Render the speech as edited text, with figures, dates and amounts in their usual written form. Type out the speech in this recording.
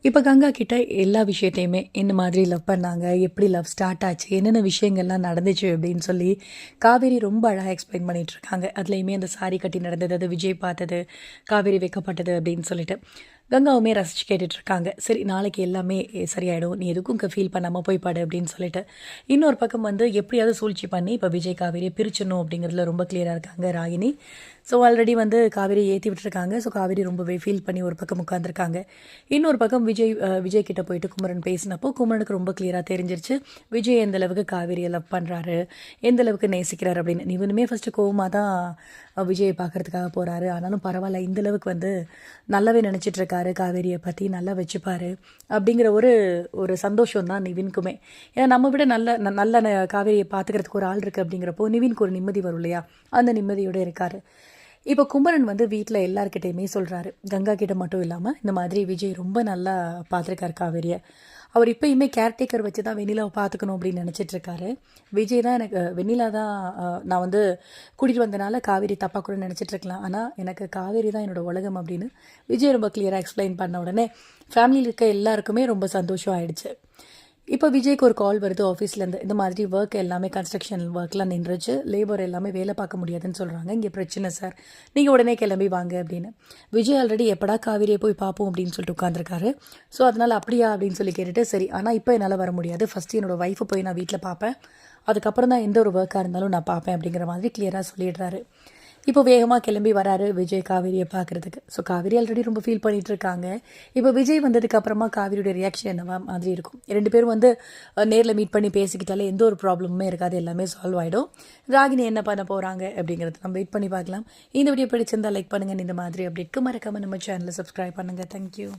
இப்போ கங்கா கிட்ட எல்லா விஷயத்தையுமே என்ன மாதிரி லவ் பண்ணாங்க, எப்படி லவ் ஸ்டார்ட் ஆச்சு, என்னென்ன விஷயங்கள்லாம் நடந்துச்சு அப்படின்னு சொல்லி காவேரி ரொம்ப அழகாக எக்ஸ்பிளைன் பண்ணிட்டு இருக்காங்க. அதுலேயுமே அந்த சாரி கட்டி நடந்தது, அது விஜய் பார்த்தது, காவேரி வைக்கப்பட்டது அப்படின்னு சொல்லிட்டு கங்காவுமே ரசிச்சு கேட்டுட்டு இருக்காங்க. சரி நாளைக்கு எல்லாமே சரியாயிடும், நீ எதுக்கும் ஃபீல் பண்ணாமல் போய் பாடு அப்படின்னு சொல்லிட்டு இன்னொரு பக்கம் வந்து எப்படியாவது சூழ்ச்சி பண்ணி இப்போ விஜய் காவேரியை பிரிச்சணும் அப்படிங்கிறதுல ரொம்ப கிளியராக இருக்காங்க ராகினி. ஸோ ஆல்ரெடி வந்து காவேரி ஏற்றி விட்டுருக்காங்க. ஸோ காவேரி ரொம்பவே ஃபீல் பண்ணி ஒரு பக்கம் உட்காந்துருக்காங்க. இன்னொரு பக்கம் விஜய் கிட்ட போயிட்டு குமரன் பேசினப்போ குமரனுக்கு ரொம்ப கிளியராக தெரிஞ்சிருச்சு விஜய் எந்த அளவுக்கு காவேரியை லவ் பண்ணுறாரு, எந்த அளவுக்கு நேசிக்கிறார் அப்படின்னு. இவனுமே ஃபஸ்ட்டு கோவமாக தான் விஜயை பார்க்கறதுக்காக போகிறாரு. ஆனாலும் பரவாயில்ல, இந்த அளவுக்கு வந்து நல்லாவே நினச்சிட்டு இருக்காரு, காவேரியை பற்றி நல்லா வச்சுப்பாரு அப்படிங்கிற ஒரு ஒரு சந்தோஷம் தான் நிவின்குமே. ஏன்னா நம்ம விட நல்ல காவேரியை பார்த்துக்கிறதுக்கு ஒரு ஆள் இருக்குது அப்படிங்கிறப்போ நிவின்க்கு ஒரு நிம்மதி வரும் இல்லையா, அந்த நிம்மதியோடு இருக்காரு. இப்போ குமரன் வந்து வீட்டில் எல்லாருக்கிட்டையுமே சொல்கிறாரு, கங்கா கிட்ட மட்டும் இல்லாமல் இந்த மாதிரி விஜய் ரொம்ப நல்லா பார்த்துருக்காரு காவேரியை. அவர் இப்போயுமே கேர்டேக்கர் வச்சு தான் வெண்ணிலாவை பார்த்துக்கணும் அப்படின்னு நினச்சிட்டு இருக்காரு. விஜய் தான் எனக்கு வெண்ணிலா தான் நான் வந்து கூட்டிகிட்டு வந்தனால காவேரி தப்பாக கூட நினச்சிட்டு இருக்கலாம், ஆனால் எனக்கு காவேரி தான் என்னோடய உலகம் அப்படின்னு விஜய் ரொம்ப கிளியராக எக்ஸ்பிளைன் பண்ண உடனே ஃபேமிலியில் இருக்க எல்லாருக்குமே ரொம்ப சந்தோஷம் ஆயிடுச்சு. இப்போ விஜய்க்கு ஒரு கால் வருது ஆஃபீஸ்லேருந்து, இந்த மாதிரி ஒர்க் எல்லாமே கன்ஸ்ட்ரக்ஷன் ஒர்க்லாம் நின்றுச்சு, லேபர் எல்லாமே வேலை பார்க்க முடியாதுன்னு சொல்கிறாங்க, இங்கே பிரச்சனை சார், நீங்கள் உடனே கிளம்பி வாங்க அப்படின்னு. விஜய் ஆல்ரெடி எப்படா காவேரியை போய் பார்ப்போம் அப்படின்னு சொல்லிட்டு உட்காந்துருக்காரு. ஸோ அதனால் அப்படியா அப்படின்னு சொல்லி கேட்டுட்டு, சரி ஆனால் இப்போ என்னால் வர முடியாது, ஃபஸ்ட்டு என்னோடய ஒய்ஃபை போய் நான் வீட்டில் பார்ப்பேன், அதுக்கப்புறம் தான் எந்த ஒரு ஒர்க்காக இருந்தாலும் நான் பார்ப்பேன் அப்படிங்கிற மாதிரி கிளியராக சொல்லிடுறாரு. இப்போ வேகமாக கிளம்பி வராரு விஜய் காவேரியை பார்க்குறதுக்கு. ஸோ காவேரி ஆல்ரெடி ரொம்ப ஃபீல் பண்ணிகிட்டு இருக்காங்க. இப்போ விஜய் வந்ததுக்கு அப்புறமா காவேரியோட ரியாக்ஷன் என்னவா மாதிரி இருக்கும். 2 பேரும் வந்து நேரில் மீட் பண்ணி பேசிக்கிட்டாலே எந்த ஒரு ப்ராப்ளமுமே இருக்காது, எல்லாமே சால்வ் ஆகிடும். ராகினி என்ன பண்ண போகிறாங்க அப்படிங்கிறது நம்ம வெயிட் பண்ணி பார்க்கலாம். இந்த வீடியோ பிடிச்சிருந்தால் லைக் பண்ணுங்கள். இந்த மாதிரி அப்டேட்க்கு மறக்காமல் நம்ம சேனலை சப்ஸ்கிரைப் பண்ணுங்கள். தேங்க்யூ.